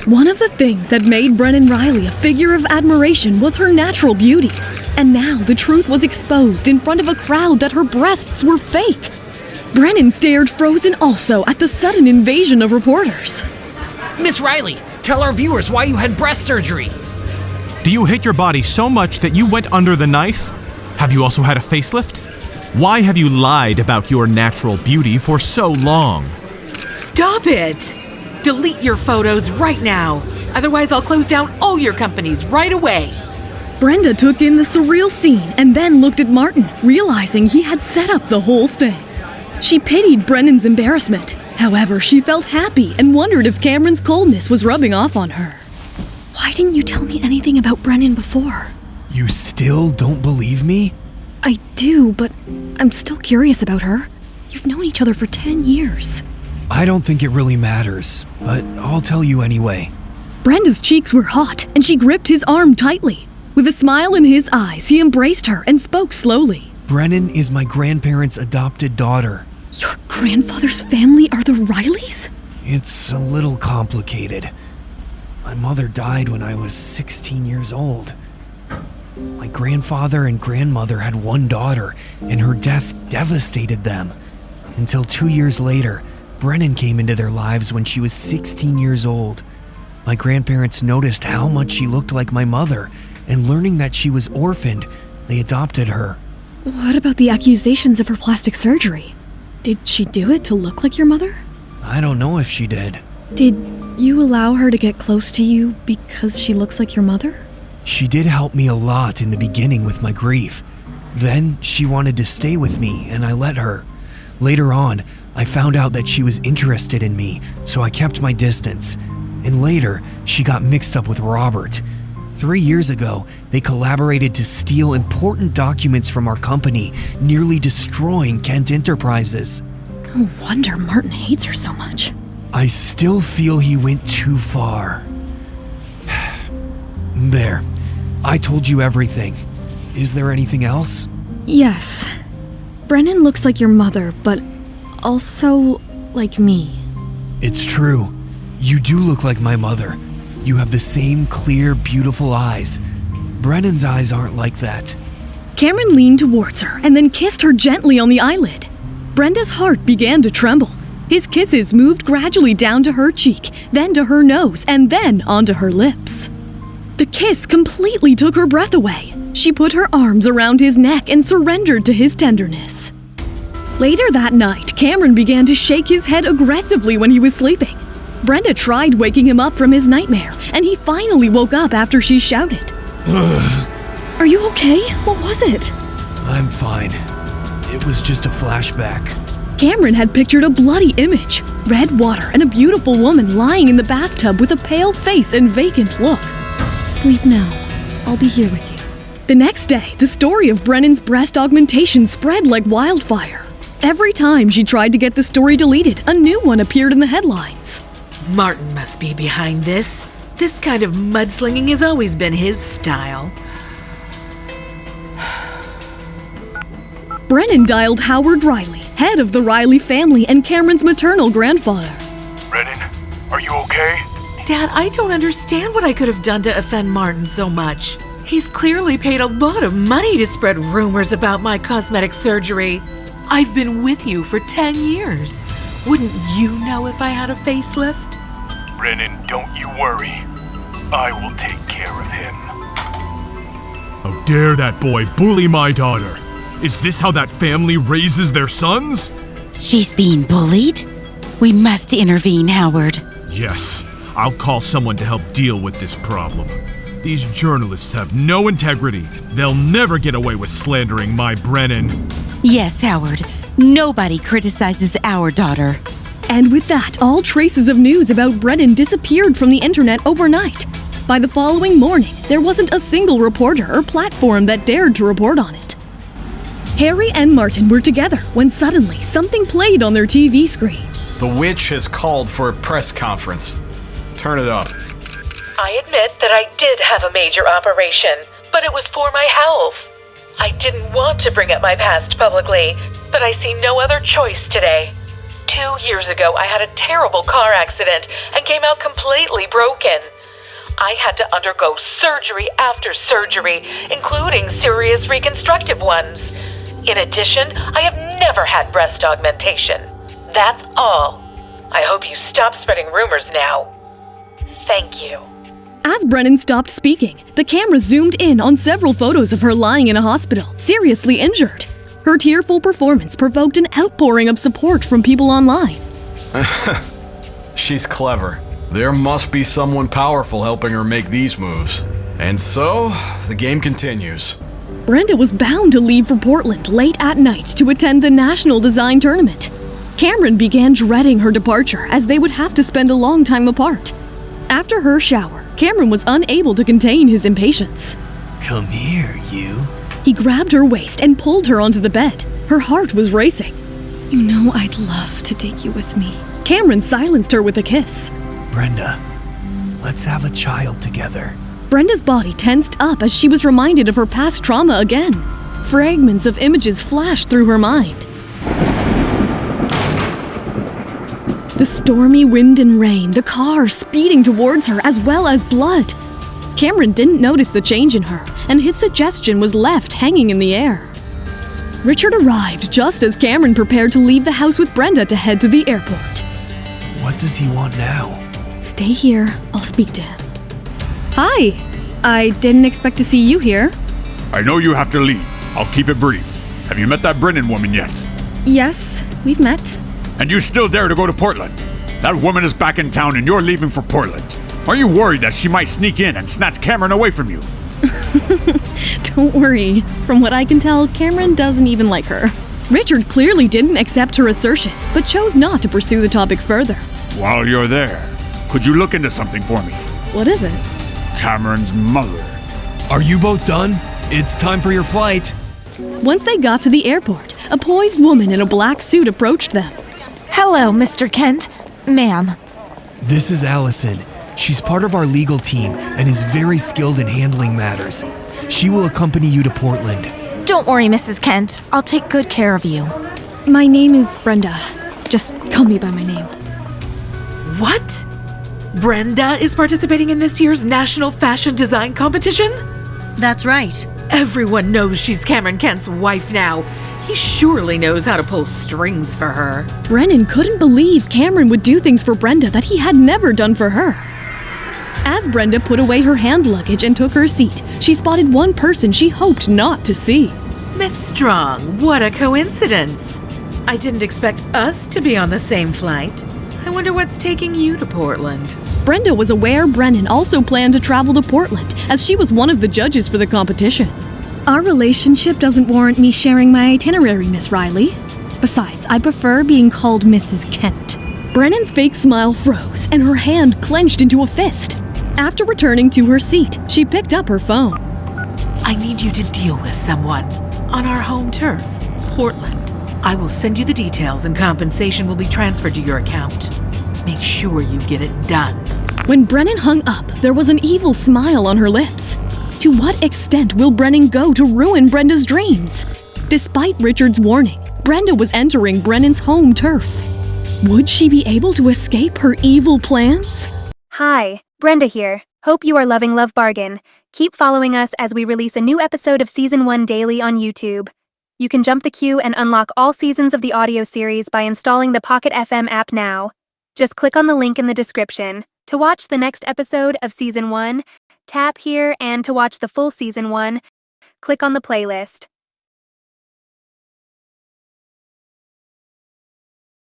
One of the things that made Brennan Riley a figure of admiration was her natural beauty. And now the truth was exposed in front of a crowd that her breasts were fake. Brennan stared frozen also at the sudden invasion of reporters. Miss Riley, tell our viewers why you had breast surgery. Do you hate your body so much that you went under the knife? Have you also had a facelift? Why have you lied about your natural beauty for so long? Stop it! Delete your photos right now. Otherwise, I'll close down all your companies right away. Brenda took in the surreal scene and then looked at Martin, realizing he had set up the whole thing. She pitied Brennan's embarrassment. However, she felt happy and wondered if Cameron's coldness was rubbing off on her. Why didn't you tell me anything about Brennan before? You still don't believe me? I do, but I'm still curious about her. You've known each other for 10 years. I don't think it really matters, but I'll tell you anyway. Brenda's cheeks were hot, and she gripped his arm tightly. With a smile in his eyes, he embraced her and spoke slowly. Brennan is my grandparents' adopted daughter. Your grandfather's family are the Rileys? It's a little complicated. My mother died when I was 16 years old. My grandfather and grandmother had one daughter, and her death devastated them. Until 2 years later, Brennan came into their lives when she was 16 years old. My grandparents noticed how much she looked like my mother, and learning that she was orphaned, they adopted her. What about the accusations of her plastic surgery? Did she do it to look like your mother? I don't know if she did. Did you allow her to get close to you because she looks like your mother? She did help me a lot in the beginning with my grief. Then she wanted to stay with me, and I let her. Later on, I found out that she was interested in me, so I kept my distance. And later, she got mixed up with Robert. 3 years ago, they collaborated to steal important documents from our company, nearly destroying Kent Enterprises. No wonder Martin hates her so much. I still feel he went too far. There. I told you everything. Is there anything else? Yes. Brennan looks like your mother, but also like me. It's true. You do look like my mother. You have the same clear, beautiful eyes. Brennan's eyes aren't like that. Cameron leaned towards her and then kissed her gently on the eyelid. Brenda's heart began to tremble. His kisses moved gradually down to her cheek, then to her nose, and then onto her lips. The kiss completely took her breath away. She put her arms around his neck and surrendered to his tenderness. Later that night, Cameron began to shake his head aggressively when he was sleeping. Brenda tried waking him up from his nightmare, and he finally woke up after she shouted. Are you okay? What was it? I'm fine. It was just a flashback. Cameron had pictured a bloody image, red water and a beautiful woman lying in the bathtub with a pale face and vacant look. Sleep now. I'll be here with you. The next day, the story of Brennan's breast augmentation spread like wildfire. Every time she tried to get the story deleted, a new one appeared in the headlines. Martin must be behind this. This kind of mudslinging has always been his style. Brennan dialed Howard Riley, head of the Riley family and Cameron's maternal grandfather. Brennan, are you okay? Dad, I don't understand what I could have done to offend Martin so much. He's clearly paid a lot of money to spread rumors about my cosmetic surgery. I've been with you for 10 years. Wouldn't you know if I had a facelift? Brennan, don't you worry. I will take care of him. How dare that boy bully my daughter? Is this how that family raises their sons? She's being bullied? We must intervene, Howard. Yes, I'll call someone to help deal with this problem. These journalists have no integrity. They'll never get away with slandering my Brennan. Yes, Howard. Nobody criticizes our daughter. And with that, all traces of news about Brennan disappeared from the internet overnight. By the following morning, there wasn't a single reporter or platform that dared to report on it. Harry and Martin were together when suddenly something played on their TV screen. The witch has called for a press conference. Turn it up. I admit that I did have a major operation, but it was for my health. I didn't want to bring up my past publicly, but I see no other choice today. To 2 years ago, I had a terrible car accident and came out completely broken. I had to undergo surgery after surgery, including serious reconstructive ones. In addition, I have never had breast augmentation. That's all. I hope you stop spreading rumors now. Thank you. As Brennan stopped speaking, the camera zoomed in on several photos of her lying in a hospital, seriously injured. Her tearful performance provoked an outpouring of support from people online. She's clever. There must be someone powerful helping her make these moves. And so, the game continues. Brenda was bound to leave for Portland late at night to attend the National Design Tournament. Cameron began dreading her departure as they would have to spend a long time apart. After her shower, Cameron was unable to contain his impatience. Come here, you. He grabbed her waist and pulled her onto the bed. Her heart was racing. You know I'd love to take you with me. Cameron silenced her with a kiss. Brenda, let's have a child together. Brenda's body tensed up as she was reminded of her past trauma again. Fragments of images flashed through her mind. The stormy wind and rain, the car speeding towards her, as well as blood. Cameron didn't notice the change in her, and his suggestion was left hanging in the air. Richard arrived just as Cameron prepared to leave the house with Brenda to head to the airport. What does he want now? Stay here, I'll speak to him. Hi, I didn't expect to see you here. I know you have to leave. I'll keep it brief. Have you met that Brennan woman yet? Yes, we've met. And you still dare to go to Portland? That woman is back in town and you're leaving for Portland. Are you worried that she might sneak in and snatch Cameron away from you? Don't worry. From what I can tell, Cameron doesn't even like her. Richard clearly didn't accept her assertion, but chose not to pursue the topic further. While you're there, could you look into something for me? What is it? Cameron's mother. Are you both done? It's time for your flight. Once they got to the airport, a poised woman in a black suit approached them. Hello, Mr. Kent. Ma'am. This is Allison. She's part of our legal team and is very skilled in handling matters. She will accompany you to Portland. Don't worry, Mrs. Kent. I'll take good care of you. My name is Brenda. Just call me by my name. What? Brenda is participating in this year's National Fashion Design Competition? That's right. Everyone knows she's Cameron Kent's wife now. He surely knows how to pull strings for her. Brennan couldn't believe Cameron would do things for Brenda that he had never done for her. As Brenda put away her hand luggage and took her seat, she spotted one person she hoped not to see. Miss Strong, what a coincidence. I didn't expect us to be on the same flight. I wonder what's taking you to Portland. Brenda was aware Brennan also planned to travel to Portland, as she was one of the judges for the competition. Our relationship doesn't warrant me sharing my itinerary, Miss Riley. Besides, I prefer being called Mrs. Kent. Brennan's fake smile froze, and her hand clenched into a fist. After returning to her seat, she picked up her phone. I need you to deal with someone on our home turf, Portland. I will send you the details and compensation will be transferred to your account. Make sure you get it done. When Brennan hung up, there was an evil smile on her lips. To what extent will Brennan go to ruin Brenda's dreams? Despite Richard's warning, Brenda was entering Brennan's home turf. Would she be able to escape her evil plans? Hi, Brenda here. Hope you are loving Love Bargain. Keep following us as we release a new episode of Season 1 daily on YouTube. You can jump the queue and unlock all seasons of the audio series by installing the Pocket FM app now. Just click on the link in the description. To watch the next episode of Season 1, tap here, and to watch the full Season 1, click on the playlist.